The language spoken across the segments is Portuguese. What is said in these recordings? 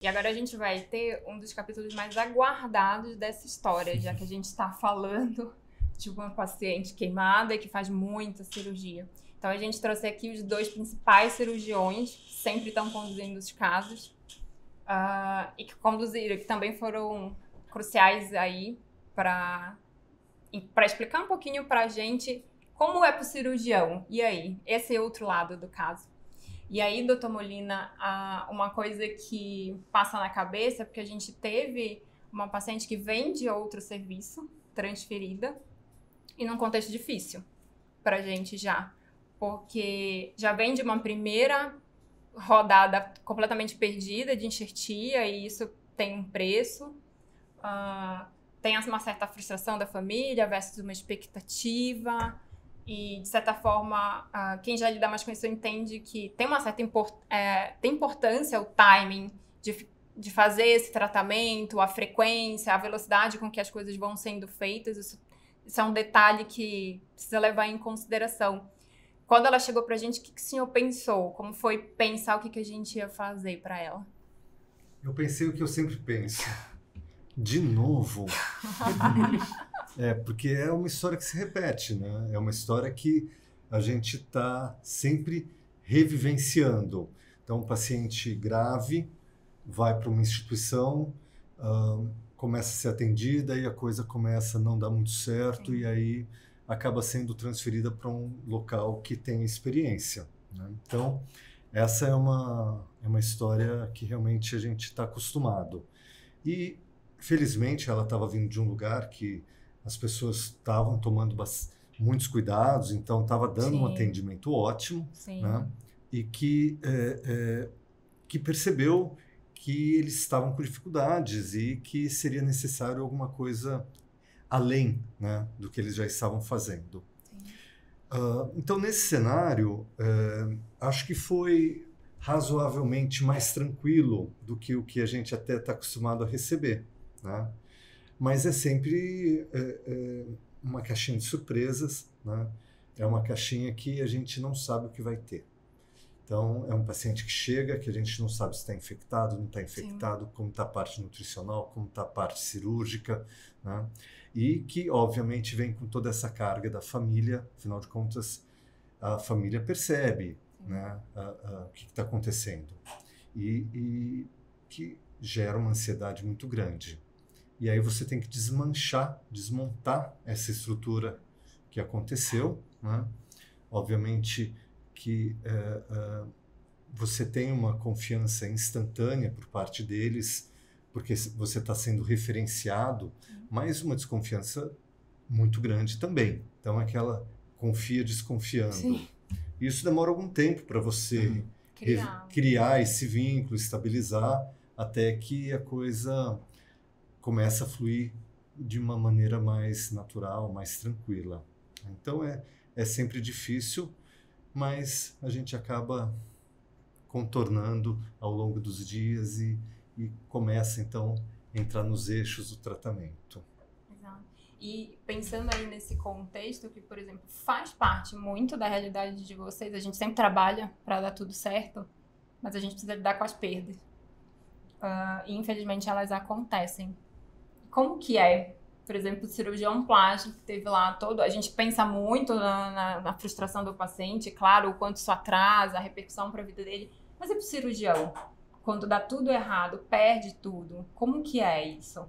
E agora a gente vai ter um dos capítulos mais aguardados dessa história, já que a gente está falando de uma paciente queimada e que faz muita cirurgia. Então a gente trouxe aqui os 2 principais cirurgiões, sempre estão conduzindo os casos, e que conduziram, que também foram cruciais aí para explicar um pouquinho para a gente como é para o cirurgião. E aí, esse é outro lado do caso. E aí, doutor Molina, uma coisa que passa na cabeça, porque a gente teve uma paciente que vem de outro serviço, transferida, e num contexto difícil para a gente já, porque já vem de uma primeira rodada completamente perdida de enxertia, e isso tem um preço, tem uma certa frustração da família versus uma expectativa. E, de certa forma, quem já lida mais com isso entende que tem uma certa tem importância o timing de fazer esse tratamento, a frequência, a velocidade com que as coisas vão sendo feitas. Isso é um detalhe que precisa levar em consideração. Quando ela chegou pra gente, o que o senhor pensou? Como foi pensar o que a gente ia fazer para ela? Eu pensei o que eu sempre penso. De novo? Porque é uma história que se repete, né? É uma história que a gente está sempre revivenciando. Então, um paciente grave vai para uma instituição, começa a ser atendida e a coisa começa a não dar muito certo, e aí acaba sendo transferida para um local que tem experiência, né? Então, essa é uma história que realmente a gente está acostumado. E, felizmente, ela estava vindo de um lugar que as pessoas estavam tomando muitos cuidados, então estava dando um atendimento ótimo, né? E que percebeu que eles estavam com dificuldades e que seria necessário alguma coisa além, né, do que eles já estavam fazendo. Então, nesse cenário, acho que foi razoavelmente mais tranquilo do que o que a gente até está acostumado a receber, né? Mas é sempre uma caixinha de surpresas, né? É uma caixinha que a gente não sabe o que vai ter. Então, é um paciente que chega, que a gente não sabe se está infectado, não está infectado, como está a parte nutricional, como está a parte cirúrgica, né? E que, obviamente, vem com toda essa carga da família. Afinal de contas, a família percebe, né, o que está acontecendo. E que gera uma ansiedade muito grande. E aí você tem que desmontar essa estrutura que aconteceu, né? Obviamente que você tem uma confiança instantânea por parte deles, porque você está sendo referenciado, mas uma desconfiança muito grande também. Então, é aquela confia desconfiando. Sim. Isso demora algum tempo para você criar esse vínculo, estabilizar, até que a coisa começa a fluir de uma maneira mais natural, mais tranquila. Então, é sempre difícil, mas a gente acaba contornando ao longo dos dias e começa, então, a entrar nos eixos do tratamento. Exato. E pensando aí nesse contexto que, por exemplo, faz parte muito da realidade de vocês, a gente sempre trabalha para dar tudo certo, mas a gente precisa lidar com as perdas. E, infelizmente, elas acontecem. Como que é, por exemplo, o cirurgião plástico que teve lá todo... A gente pensa muito na frustração do paciente, claro, o quanto isso atrasa, a repercussão para a vida dele, mas e para o cirurgião? Quando dá tudo errado, perde tudo, como que é isso?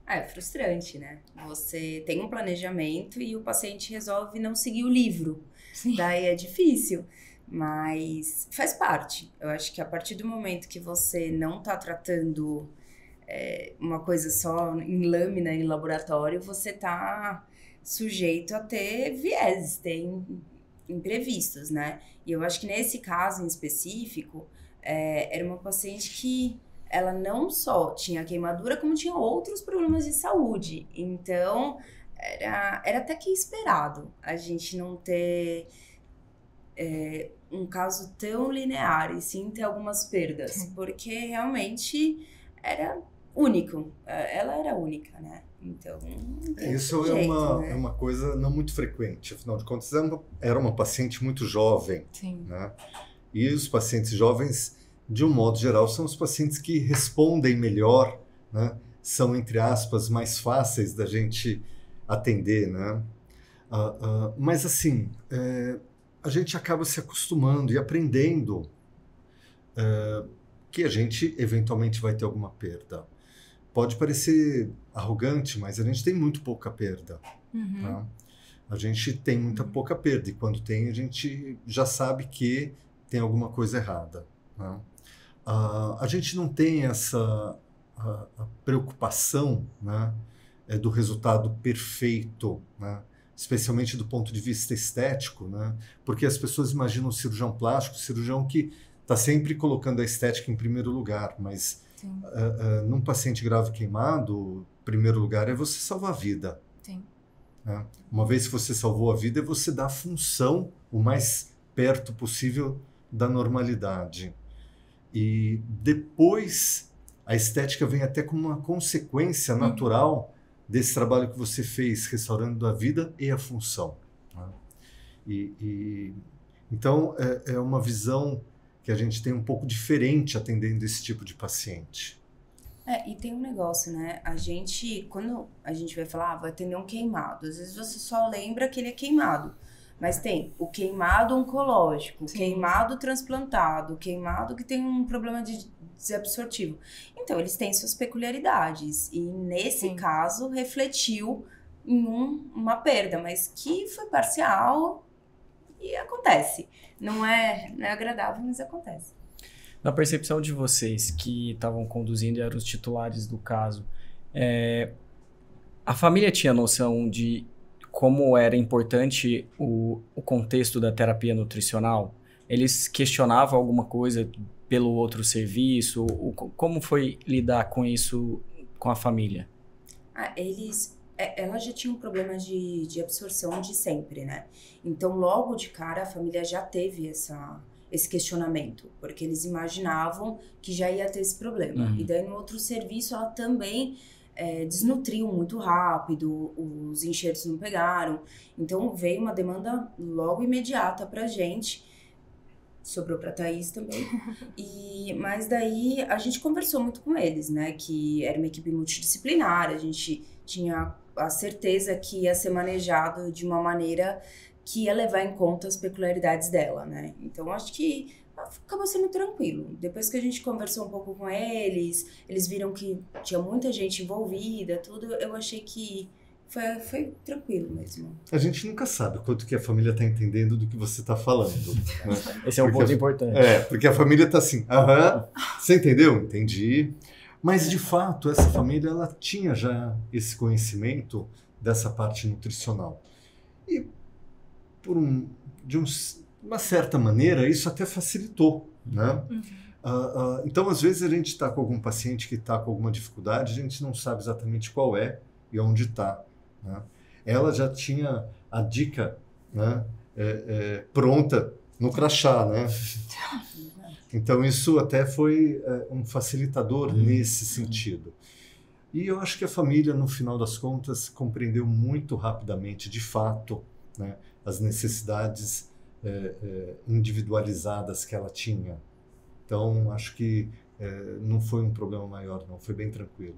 É frustrante, né? Você tem um planejamento e o paciente resolve não seguir o livro. Sim. Daí é difícil, mas faz parte. Eu acho que a partir do momento que você não está tratando uma coisa só em lâmina, em laboratório, você está sujeito a ter vieses, ter imprevistos, né? E eu acho que nesse caso em específico, era uma paciente que ela não só tinha queimadura, como tinha outros problemas de saúde. Então, era até que esperado a gente não ter um caso tão linear e sim ter algumas perdas, porque realmente era único. Ela era única, né? Então, isso é uma coisa não muito frequente. Afinal de contas, era uma paciente muito jovem. Sim. Né? E os pacientes jovens de um modo geral, são os pacientes que respondem melhor, né? São, entre aspas, mais fáceis da gente atender, né? Mas, assim, a gente acaba se acostumando e aprendendo que a gente, eventualmente, vai ter alguma perda. Pode parecer arrogante, mas a gente tem muito pouca perda. Tá? A gente tem muita pouca perda, e quando tem, a gente já sabe que tem alguma coisa errada. Tá? A gente não tem essa a preocupação, né, do resultado perfeito, né, especialmente do ponto de vista estético, né, porque as pessoas imaginam o cirurgião plástico, o cirurgião que está sempre colocando a estética em primeiro lugar, mas num paciente grave queimado, o primeiro lugar é você salvar a vida. Sim. Né? Uma vez que você salvou a vida, é você dar a função o mais perto possível da normalidade. E depois a estética vem até como uma consequência natural desse trabalho que você fez, restaurando a vida e a função. Né? Então, é uma visão que a gente tem um pouco diferente atendendo esse tipo de paciente. E tem um negócio, né? Quando a gente vai falar, vai atender um queimado, às vezes você só lembra que ele é queimado. Mas tem o queimado oncológico, o queimado transplantado, o queimado que tem um problema de desabsortivo. Então, eles têm suas peculiaridades. E nesse caso, refletiu em uma perda, mas que foi parcial e acontece. Não é agradável, mas acontece. Na percepção de vocês que estavam conduzindo e eram os titulares do caso, a família tinha noção de como era importante o contexto da terapia nutricional? Eles questionavam alguma coisa pelo outro serviço? Como foi lidar com isso com a família? Ela já tinha um problema de absorção de sempre, né? Então, logo de cara, a família já teve esse questionamento, porque eles imaginavam que já ia ter esse problema. E daí, no outro serviço, ela também desnutriu muito rápido, os enxertos não pegaram. Então, veio uma demanda logo imediata pra gente. Sobrou pra Thaís também. Mas daí, a gente conversou muito com eles, né? Que era uma equipe multidisciplinar, a gente tinha a certeza que ia ser manejado de uma maneira que ia levar em conta as peculiaridades dela, né? Então, acho que acabou sendo tranquilo. Depois que a gente conversou um pouco com eles viram que tinha muita gente envolvida, tudo, eu achei que foi tranquilo mesmo. A gente nunca sabe quanto que a família está entendendo do que você está falando. Né? Esse é um ponto importante. Porque a família está assim, você entendeu? Entendi. Mas, de fato, essa família ela tinha já esse conhecimento dessa parte nutricional. E, de uma certa maneira, isso até facilitou, né? Então, às vezes, a gente está com algum paciente que está com alguma dificuldade, a gente não sabe exatamente qual é e onde está. Né? Ela já tinha a dica, né, pronta no crachá, né? Então, isso até foi um facilitador nesse sentido. E eu acho que a família, no final das contas, compreendeu muito rapidamente, de fato, né, as necessidades individualizadas que ela tinha. Então, acho que não foi um problema maior, não. Foi bem tranquilo.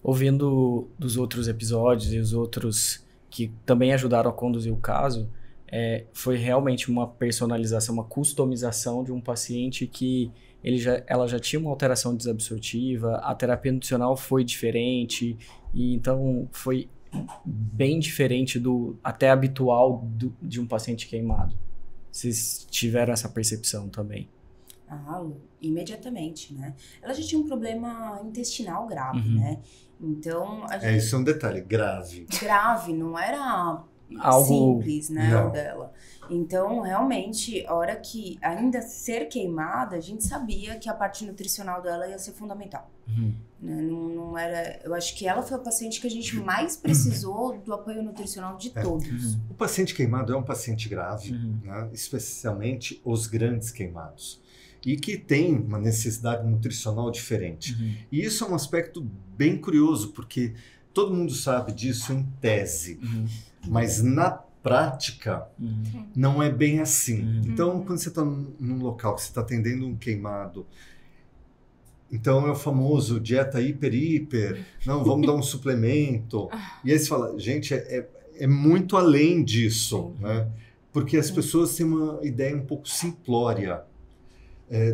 Ouvindo dos outros episódios e os outros que também ajudaram a conduzir o caso, foi realmente uma personalização, uma customização de um paciente que ela já tinha uma alteração desabsortiva, a terapia nutricional foi diferente, e então foi bem diferente do até habitual de um paciente queimado. Vocês tiveram essa percepção também? Imediatamente, né? Ela já tinha um problema intestinal grave, né? Então... Isso é um detalhe, grave. Grave, não era algo simples, né, o dela. Então, realmente, a hora que ainda ser queimada, a gente sabia que a parte nutricional dela ia ser fundamental. Né? Não era... Eu acho que ela foi a paciente que a gente mais precisou do apoio nutricional de todos. O paciente queimado é um paciente grave, né? Especialmente os grandes queimados. E que tem uma necessidade nutricional diferente. E isso é um aspecto bem curioso, porque todo mundo sabe disso em tese, mas na prática não é bem assim. Então, quando você está num local que você está atendendo um queimado Então é o famoso dieta hiper, não, vamos dar um suplemento. E aí você fala, gente, é muito além disso, né? Porque as pessoas têm uma ideia um pouco simplória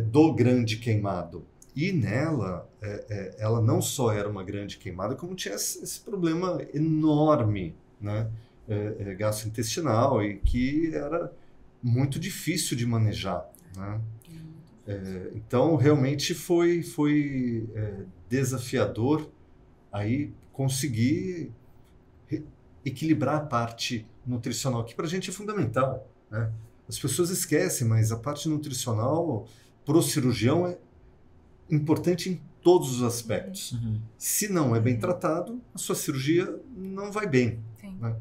do grande queimado. E nela, ela não só era uma grande queimada, como tinha esse problema enorme, né? Gastrointestinal, e que era muito difícil de manejar, né? Então, realmente foi desafiador aí conseguir equilibrar a parte nutricional, que para a gente é fundamental, né? As pessoas esquecem, mas a parte nutricional, para o cirurgião, é importante em todos os aspectos. Uhum. Se não é bem tratado, a sua cirurgia não vai bem. Sim. Né?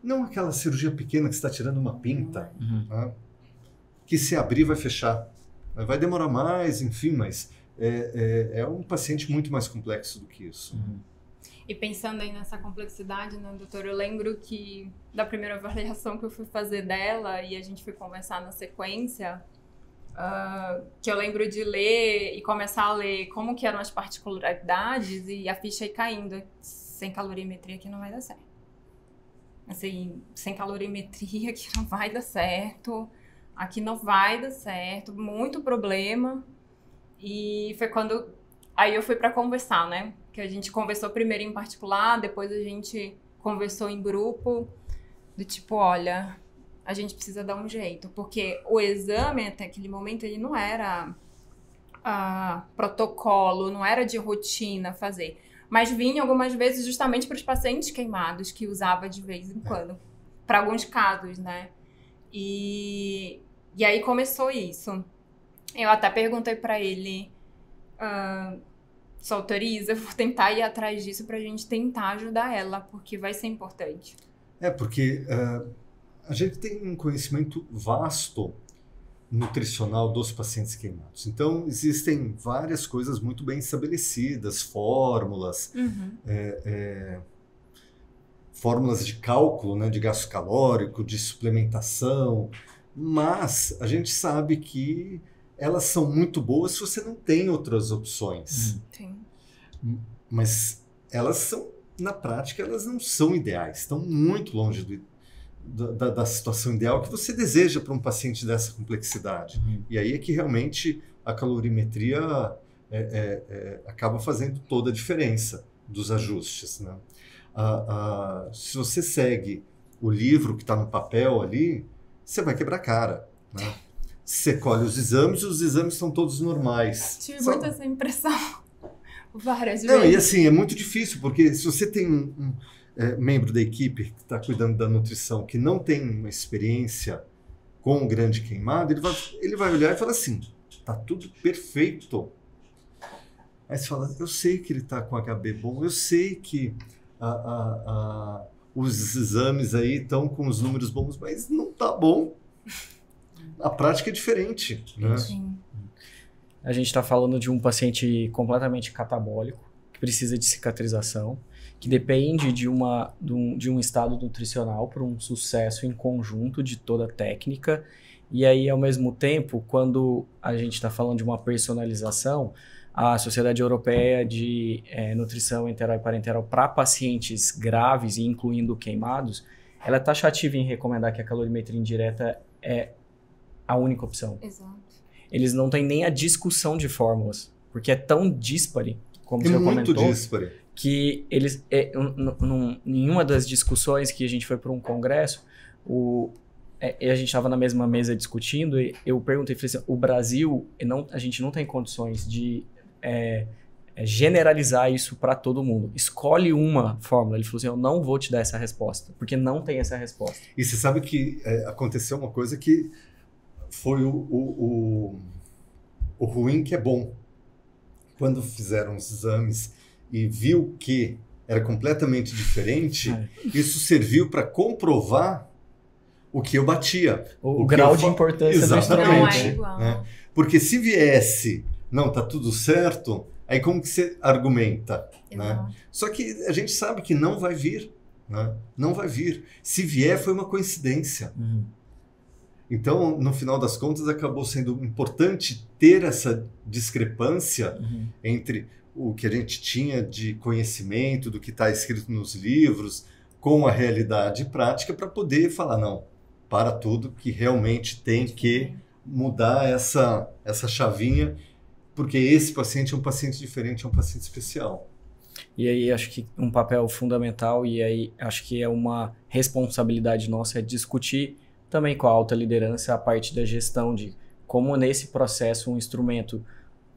Não aquela cirurgia pequena que você está tirando uma pinta, né? Que se abrir vai fechar. Vai demorar mais, enfim, mas é um paciente muito mais complexo do que isso. Uhum. E pensando aí nessa complexidade, né, doutor, eu lembro que da primeira avaliação que eu fui fazer dela e a gente foi conversar na sequência, que eu lembro de ler e começar a ler como que eram as particularidades e a ficha ir caindo. Sem calorimetria aqui não vai dar certo. Assim, sem calorimetria aqui não vai dar certo. Aqui não vai dar certo, muito problema. E foi quando... Aí eu fui pra conversar, né? Que a gente conversou primeiro em particular, depois a gente conversou em grupo. Do tipo, olha, a gente precisa dar um jeito. Porque o exame, até aquele momento, ele não era protocolo, não era de rotina fazer. Mas vinha algumas vezes justamente para os pacientes queimados, que usava de vez em quando. Para alguns casos, né? E aí começou isso. Eu até perguntei pra ele, se autoriza, eu vou tentar ir atrás disso pra gente tentar ajudar ela, porque vai ser importante. Porque a gente tem um conhecimento vasto nutricional dos pacientes queimados. Então, existem várias coisas muito bem estabelecidas, fórmulas, fórmulas de cálculo, né, de gasto calórico, de suplementação, mas a gente sabe que elas são muito boas se você não tem outras opções. Sim. Mas elas são, na prática, elas não são ideais, estão muito longe da situação ideal que você deseja para um paciente dessa complexidade. E aí é que realmente a calorimetria acaba fazendo toda a diferença dos ajustes, né? Se você segue o livro que está no papel ali, você vai quebrar a cara, né? Você colhe os exames são todos normais. Tive muito essa impressão várias Não, vezes. e assim, é muito difícil, porque se você tem um membro da equipe que está cuidando da nutrição que não tem uma experiência com o grande queimado, ele vai olhar e falar assim, tá tudo perfeito. Aí você fala, eu sei que ele está com HB bom, eu sei que os exames aí estão com os números bons, mas não tá bom. A prática é diferente, né? Sim. A gente está falando de um paciente completamente catabólico, que precisa de cicatrização, que depende de um estado nutricional para um sucesso em conjunto de toda a técnica. E aí, ao mesmo tempo, quando a gente está falando de uma personalização, a Sociedade Europeia de Nutrição Enteral e Parenteral para pacientes graves e incluindo queimados, ela é taxativa em recomendar que a calorimetria indireta é a única opção. Exato. Eles não têm nem a discussão de fórmulas, porque é tão díspare, como você muito comentou, díspare. Que eles, em uma das discussões que a gente foi para um congresso, a gente estava na mesma mesa discutindo, e eu perguntei, falei assim, o Brasil, a gente não tem condições de generalizar isso para todo mundo. Escolhe uma fórmula. Ele falou assim, eu não vou te dar essa resposta, porque não tem essa resposta. E você sabe que aconteceu uma coisa que foi o ruim que é bom. Quando fizeram os exames e viu que era completamente diferente, isso serviu para comprovar o que eu batia. O grau de importância do instrumento. Não é igual. Né? Porque se viesse, não, tá tudo certo, aí como que você argumenta? Né? Só que a gente sabe que não vai vir. Né? Não vai vir. Se vier, foi uma coincidência. Então, no final das contas, acabou sendo importante ter essa discrepância entre o que a gente tinha de conhecimento, do que está escrito nos livros, com a realidade prática, para poder falar, não, para tudo, que realmente tem que mudar essa chavinha, porque esse paciente é um paciente diferente, é um paciente especial. E aí acho que um papel fundamental, e aí acho que é uma responsabilidade nossa, é discutir também com a alta liderança a parte da gestão de como nesse processo um instrumento,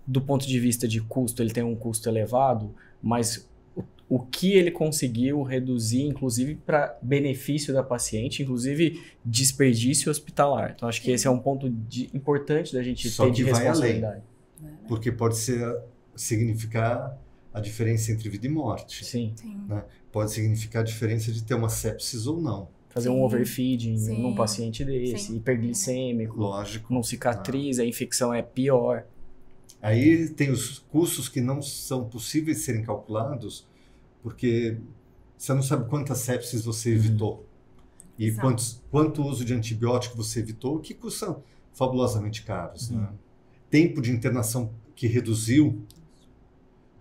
do ponto de vista de custo, ele tem um custo elevado, mas o que ele conseguiu reduzir, inclusive para benefício da paciente, inclusive desperdício hospitalar. Então acho que esse é um ponto importante da gente ter de responsabilidade. Porque pode significar a diferença entre vida e morte. Sim. Né? Pode significar a diferença de ter uma sepsis ou não. Fazer um overfeeding num paciente desse, hiperglicêmico, lógico, não cicatriza, a infecção é pior. Aí tem os custos que não são possíveis de serem calculados, porque você não sabe quantas sepsis você evitou. E quanto uso de antibiótico você evitou, que custam fabulosamente caros. Né? Tempo de internação que reduziu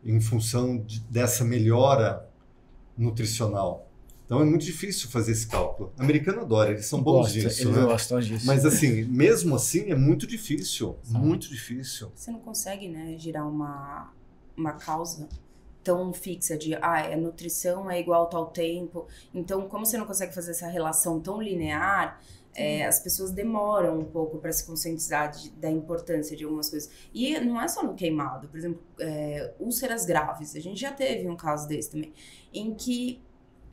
em função dessa melhora nutricional. Então é muito difícil fazer esse cálculo. O americano adora, eles são bons disso. Eles gostam disso. Mas assim, mesmo assim, é muito difícil. Muito difícil. Você não consegue, né, girar uma causa tão fixa de a nutrição é igual tal tempo. Então, como você não consegue fazer essa relação tão linear, as pessoas demoram um pouco para se conscientizar da importância de algumas coisas. E não é só no queimado. Por exemplo, úlceras graves. A gente já teve um caso desse também, em que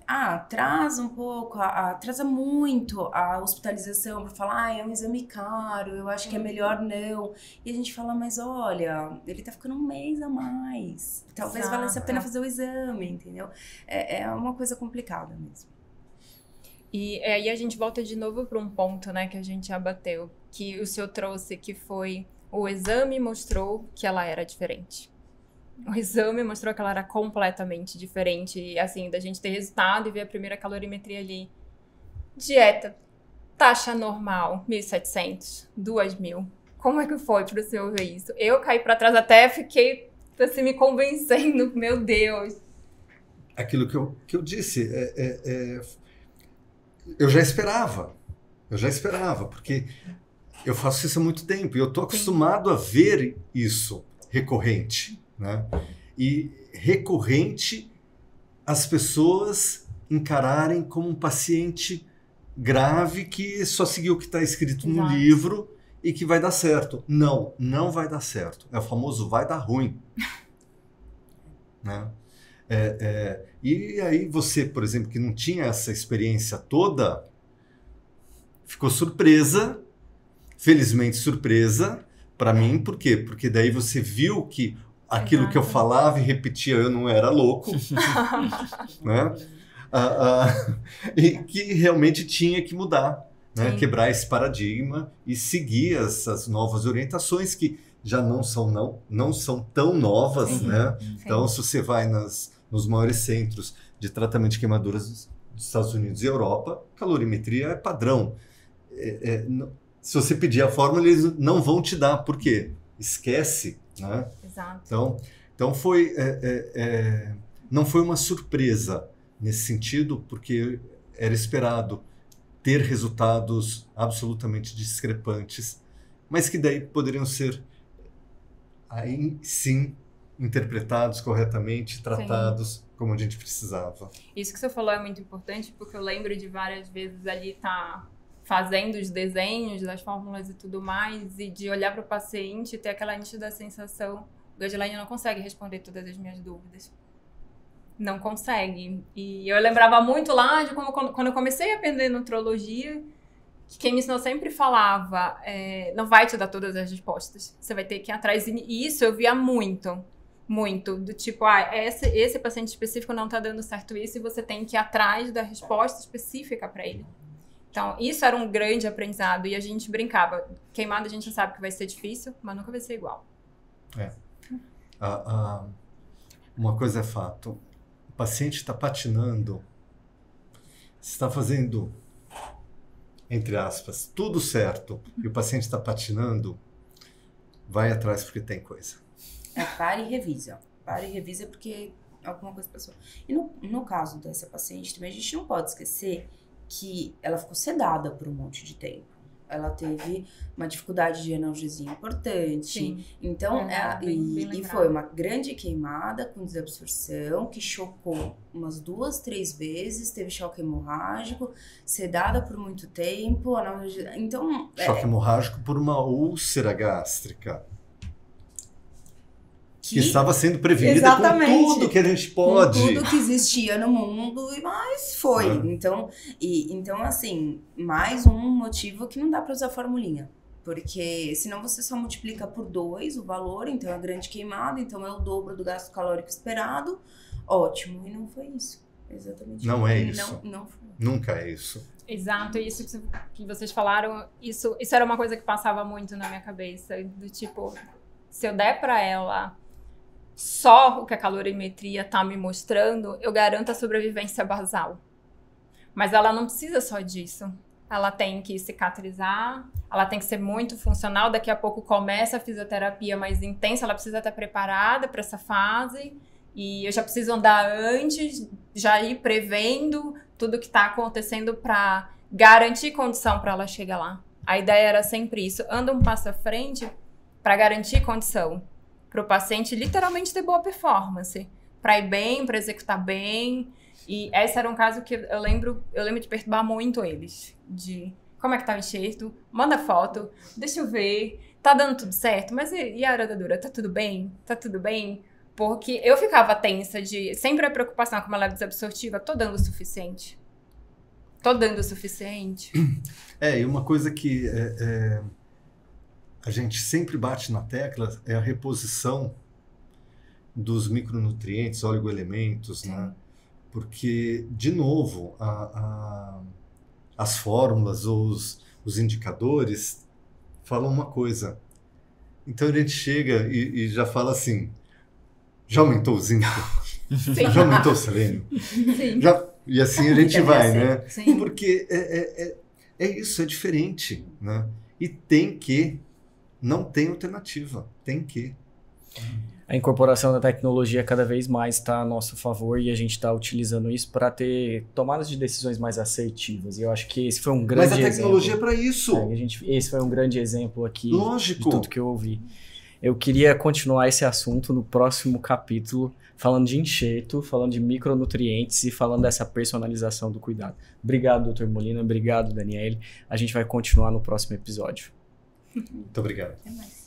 atrasa um pouco, atrasa muito a hospitalização para falar, é um exame caro, eu acho que é melhor não. E a gente fala, mas olha, ele tá ficando um mês a mais. Talvez valesse a pena fazer o exame, entendeu? É uma coisa complicada mesmo. E aí a gente volta de novo para um ponto, né, que a gente abateu, que o senhor trouxe, que foi o exame mostrou que ela era diferente. O exame mostrou que ela era completamente diferente, e assim, da gente ter resultado e ver a primeira calorimetria ali. Dieta, taxa normal, 1.700, 2.000. Como é que foi para o senhor ver isso? Eu caí para trás até, fiquei assim, me convencendo, meu Deus. Aquilo que eu disse, eu já esperava, porque eu faço isso há muito tempo, e eu estou acostumado a ver isso recorrente. Né? E recorrente as pessoas encararem como um paciente grave que só seguiu o que está escrito no livro e que vai dar certo. Não, não vai dar certo. É o famoso vai dar ruim. Né? E aí você, por exemplo, que não tinha essa experiência toda, ficou surpresa, felizmente surpresa, para mim, por quê? Porque daí você viu que aquilo que eu falava e repetia, eu não era louco, né? E que realmente tinha que mudar, né? Quebrar esse paradigma e seguir essas novas orientações que já não são tão novas, né? Então, se você vai nos maiores centros de tratamento de queimaduras dos Estados Unidos e Europa, calorimetria é padrão. Se você pedir a fórmula, eles não vão te dar. Por quê? Esquece, né? Exato. Então não foi uma surpresa nesse sentido, porque era esperado ter resultados absolutamente discrepantes, mas que daí poderiam ser, aí sim, interpretados corretamente, tratados como a gente precisava. Isso que você falou é muito importante, porque eu lembro de várias vezes ali fazendo os desenhos das fórmulas e tudo mais, e de olhar para o paciente e ter aquela nítida sensação, Gadilaine não consegue responder todas as minhas dúvidas. Não consegue. E eu lembrava muito lá de quando eu comecei a aprender nutrologia, que quem me ensinou sempre falava, não vai te dar todas as respostas. Você vai ter que ir atrás. E isso eu via muito. Do tipo, esse paciente específico não está dando certo isso, e você tem que ir atrás da resposta específica para ele. Então, isso era um grande aprendizado, e a gente brincava. Queimada a gente já sabe que vai ser difícil, mas nunca vai ser igual. Uma coisa é fato. O paciente está patinando, está fazendo entre aspas, tudo certo, e o paciente está patinando, vai atrás porque tem coisa. Pare e revisa. Pare e revisa porque alguma coisa passou. E no caso dessa paciente também, a gente não pode esquecer que ela ficou sedada por um monte de tempo. Ela teve uma dificuldade de analgesia importante. Sim. Então, bem foi uma grande queimada com desabsorção, que chocou umas 2, 3 vezes, teve choque hemorrágico, sedada por muito tempo. Então, choque hemorrágico por uma úlcera gástrica. Que estava sendo prevenida com tudo que a gente pode. Com tudo que existia no mundo, mas foi. Então, assim, mais um motivo que não dá para usar formulinha. Porque senão você só multiplica por 2 o valor, então é grande queimada, então é o dobro do gasto calórico esperado. Ótimo. E não foi isso. Exatamente. Não é isso. Não foi. Nunca é isso. Exato, isso que vocês falaram, isso era uma coisa que passava muito na minha cabeça. Do tipo, se eu der para ela só o que a calorimetria tá me mostrando, eu garanto a sobrevivência basal. Mas ela não precisa só disso. Ela tem que cicatrizar, ela tem que ser muito funcional. Daqui a pouco começa a fisioterapia mais intensa, ela precisa estar preparada para essa fase. E eu já preciso andar antes, já ir prevendo tudo que está acontecendo para garantir condição para ela chegar lá. A ideia era sempre isso. Anda um passo à frente para garantir condição. Para o paciente literalmente ter boa performance, para ir bem, para executar bem. E esse era um caso que eu lembro de perturbar muito eles. De como é que tá o enxerto? Manda foto, deixa eu ver, tá dando tudo certo? Mas e a dura? Tá tudo bem? Tá tudo bem? Porque eu ficava tensa de sempre a preocupação com uma leve desabsortiva, tô dando o suficiente? Tô dando o suficiente? E uma coisa que a gente sempre bate na tecla é a reposição dos micronutrientes, oligoelementos, né? Porque, de novo, as fórmulas, os indicadores falam uma coisa. Então a gente chega e já fala assim, já aumentou o zinco? Sim. Já aumentou o selênio? Sim. E assim a gente vai, né? Sim. Porque é isso, é diferente, né? E não tem alternativa, tem que. A incorporação da tecnologia cada vez mais está a nosso favor e a gente está utilizando isso para ter tomadas de decisões mais assertivas. E eu acho que esse foi um grande exemplo. Mas a tecnologia é para isso. Esse foi um grande exemplo aqui. Lógico. De tudo que eu ouvi. Eu queria continuar esse assunto no próximo capítulo, falando de enxerto, falando de micronutrientes e falando dessa personalização do cuidado. Obrigado, Dr. Molina. Obrigado, Daniele. A gente vai continuar no próximo episódio. Muito obrigado. Até mais.